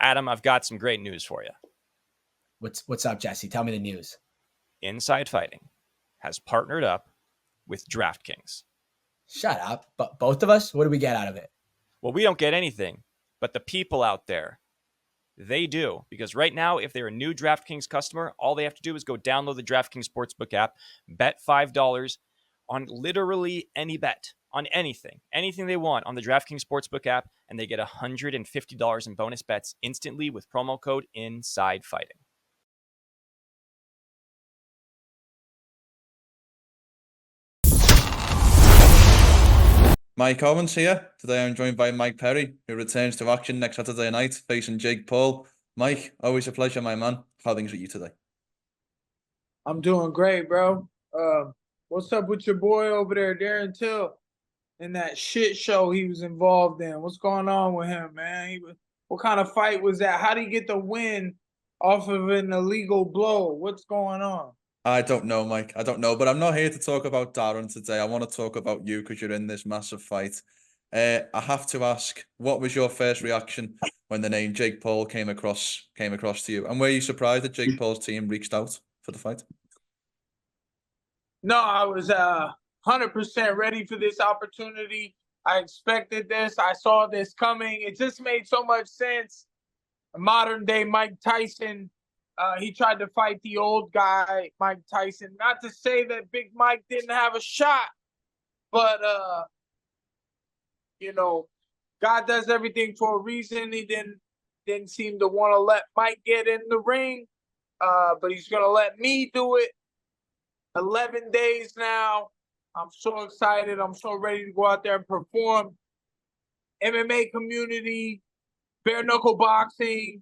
Adam, I've got some great news for you. What's up, Jesse? Tell me the news. Inside Fighting has partnered up with DraftKings. Shut up. But both of us, what do we get out of it? Well, we don't get anything, but the people out there, they do. Because right now, if they're a new DraftKings customer, all they have to do is go download the DraftKings Sportsbook app, bet $5 on literally any bet, on anything they want on the DraftKings Sportsbook app, and they get $150 in bonus bets instantly with promo code Inside Fighting. Mike Owens here. Today I'm joined by Mike Perry, who returns to action next Saturday night facing Jake Paul. Mike, always a pleasure, my man. How are things with you today? I'm doing great, bro. What's up with your boy over there, Darren Till, and that shit show he was involved in? What's going on with him, man? What kind of fight was that? How did he get the win off of an illegal blow? What's going on? I don't know, Mike. I don't know, but I'm not here to talk about Darren today. I want to talk about you because you're in this massive fight. I have to ask, what was your first reaction when the name Jake Paul came across to you? And were you surprised that Jake Paul's team reached out for the fight? No, I was 100% ready for this opportunity. I expected this. I saw this coming. It just made so much sense. Modern day Mike Tyson. He tried to fight the old guy, Mike Tyson. Not to say that Big Mike didn't have a shot, but, God does everything for a reason. He didn't seem to want to let Mike get in the ring, but he's going to let me do it. 11 days now. I'm so excited. I'm so ready to go out there and perform. MMA community, bare knuckle boxing,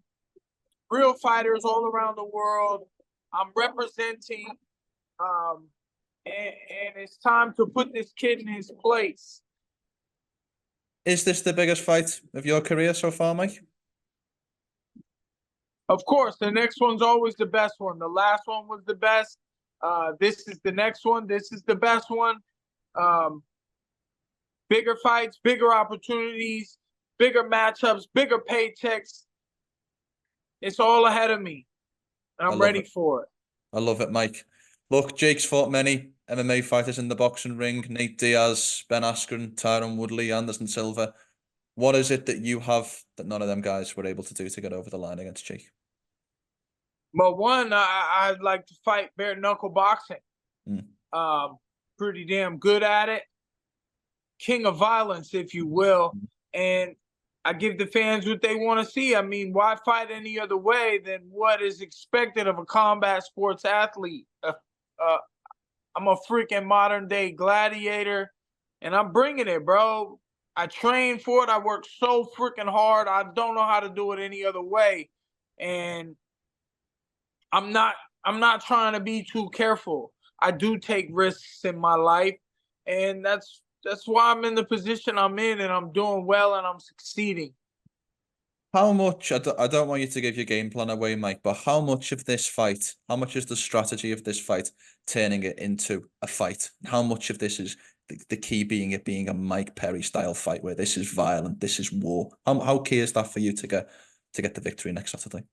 real fighters all around the world. I'm representing, and it's time to put this kid in his place. Is this the biggest fight of your career so far, Mike? Of course, the next one's always the best one. The last one was the best. This is the next one. This is the best one. Bigger fights, bigger opportunities, bigger matchups, bigger paychecks. It's all ahead of me. And I'm ready for it. I love it, Mike. Look, Jake's fought many MMA fighters in the boxing ring. Nate Diaz, Ben Askren, Tyron Woodley, Anderson Silva. What is it that you have that none of them guys were able to do to get over the line against Jake? But one, I'd like to fight bare knuckle boxing. Pretty damn good at it. King of violence, if you will. And I give the fans what they want to see. I mean, why fight any other way than what is expected of a combat sports athlete? I'm a freaking modern day gladiator, and I'm bringing it, bro. I train for it. I work so freaking hard. I don't know how to do it any other way. And I'm not trying to be too careful. I do take risks in my life, and that's why I'm in the position I'm in, and I'm doing well, and I'm succeeding. How much, I don't want you to give your game plan away, Mike, but how much of this fight, how much is the strategy of this fight turning it into a fight? How much of this is the key being it being a Mike Perry style fight where this is violent, this is war? How key is that for you to get the victory next Saturday?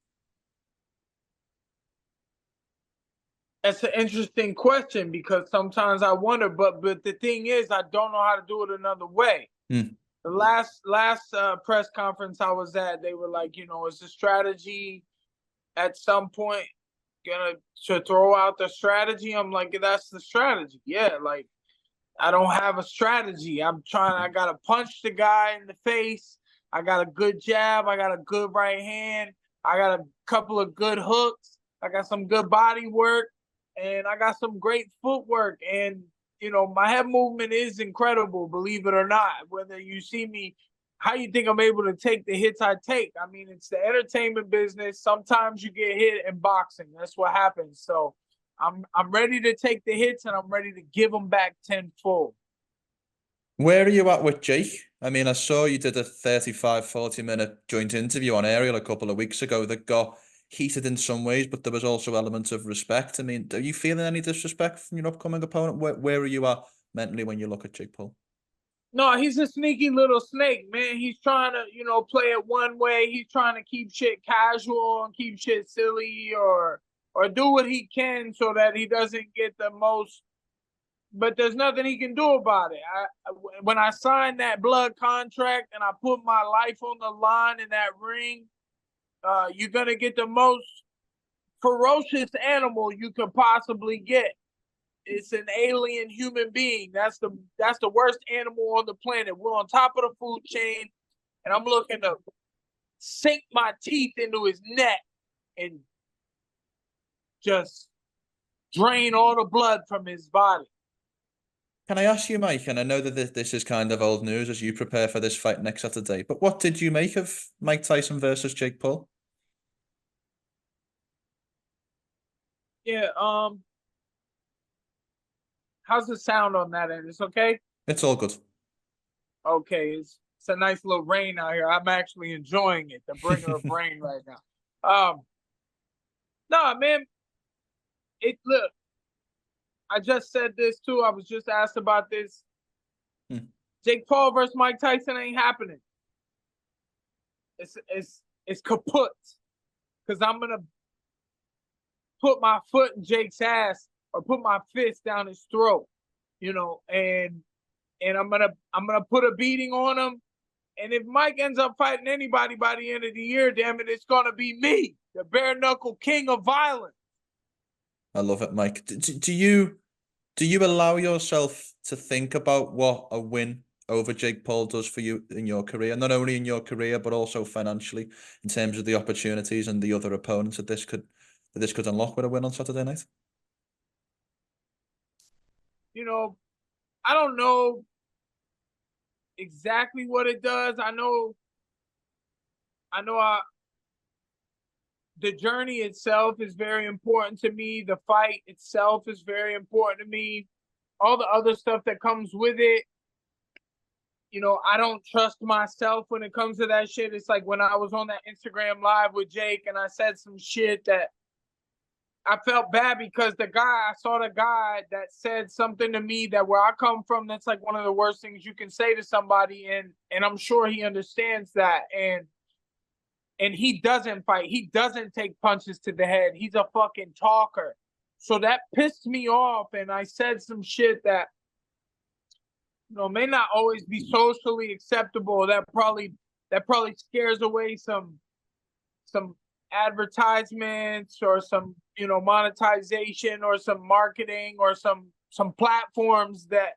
That's an interesting question because sometimes I wonder, but the thing is, I don't know how to do it another way. The last press conference I was at, they were like, is the strategy at some point to throw out the strategy? I'm like, that's the strategy. Yeah, like I don't have a strategy. I got to punch the guy in the face. I got a good jab. I got a good right hand. I got a couple of good hooks. I got some good body work. And I got some great footwork. And, my head movement is incredible, believe it or not. Whether you see me, how you think I'm able to take the hits I take? I mean, it's the entertainment business. Sometimes you get hit in boxing. That's what happens. So I'm ready to take the hits, and I'm ready to give them back tenfold. Where are you at with Jake? I mean, I saw you did a 35, 40-minute joint interview on Ariel a couple of weeks ago that got heated in some ways, but there was also elements of respect. I mean, are you feeling any disrespect from your upcoming opponent? Where are you at mentally when you look at Jake Paul? No, he's a sneaky little snake, man. He's trying to, play it one way. He's trying to keep shit casual and keep shit silly or do what he can so that he doesn't get the most. But there's nothing he can do about it. When I signed that blood contract and I put my life on the line in that ring, you're gonna get the most ferocious animal you could possibly get. It's an alien human being. That's the worst animal on the planet. We're on top of the food chain, and I'm looking to sink my teeth into his neck and just drain all the blood from his body. Can I ask you, Mike, and I know that this is kind of old news as you prepare for this fight next Saturday, but what did you make of Mike Tyson versus Jake Paul? Yeah, how's the sound on that end? It's okay? It's all good. Okay, it's a nice little rain out here. I'm actually enjoying it, the bringer of rain right now. No, man, look, I just said this too. I was just asked about this. Jake Paul versus Mike Tyson ain't happening. It's kaput. Because I'm gonna put my foot in Jake's ass or put my fist down his throat, and I'm gonna put a beating on him. And if Mike ends up fighting anybody by the end of the year, damn it, it's gonna be me, the bare knuckle king of violence. I love it, Mike. Do you allow yourself to think about what a win over Jake Paul does for you in your career, not only in your career but also financially, in terms of the opportunities and the other opponents that this could unlock with a win on Saturday night? I don't know exactly what it does. I know the journey itself is very important to me. The fight itself is very important to me. All the other stuff that comes with it, I don't trust myself when it comes to that shit. It's like when I was on that Instagram live with Jake and I said some shit that I felt bad because I saw the guy that said something to me that where I come from, that's like one of the worst things you can say to somebody. And I'm sure he understands that. And he doesn't fight. He doesn't take punches to the head. He's a fucking talker. So that pissed me off. And I said some shit that, may not always be socially acceptable. That probably scares away some advertisements or some, monetization or some marketing or some platforms that,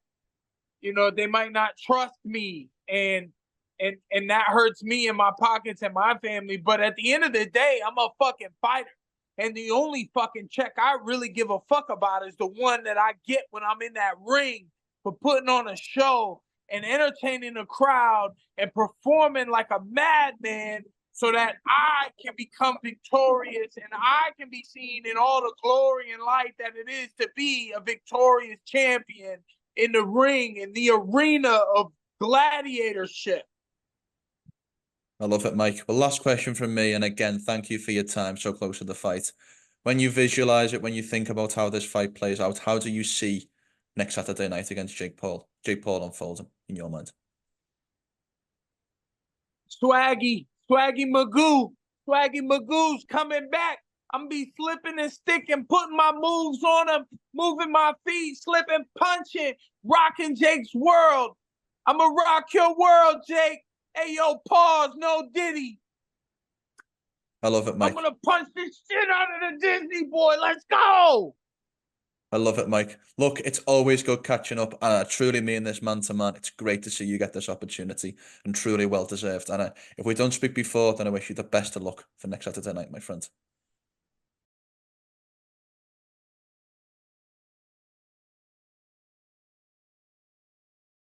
they might not trust me. And that hurts me in my pockets and my family. But at the end of the day, I'm a fucking fighter. And the only fucking check I really give a fuck about is the one that I get when I'm in that ring for putting on a show and entertaining the crowd and performing like a madman so that I can become victorious and I can be seen in all the glory and light that it is to be a victorious champion in the ring, in the arena of gladiatorship. I love it, Mike. Well, last question from me, and again, thank you for your time so close to the fight. When you visualize it, when you think about how this fight plays out, how do you see next Saturday night against Jake Paul unfolding in your mind? Swaggy Magoo's coming back. I'm gonna be slipping and sticking, putting my moves on him, moving my feet, slipping, punching, rocking Jake's world. I'm gonna rock your world, Jake. Hey, yo, pause, no Diddy. I love it, Mike. I'm gonna punch this shit out of the Disney boy. Let's go. I love it, Mike. Look, it's always good catching up, and I truly mean this man to man. It's great to see you get this opportunity, and truly well deserved. And if we don't speak before, then I wish you the best of luck for next Saturday night, my friend.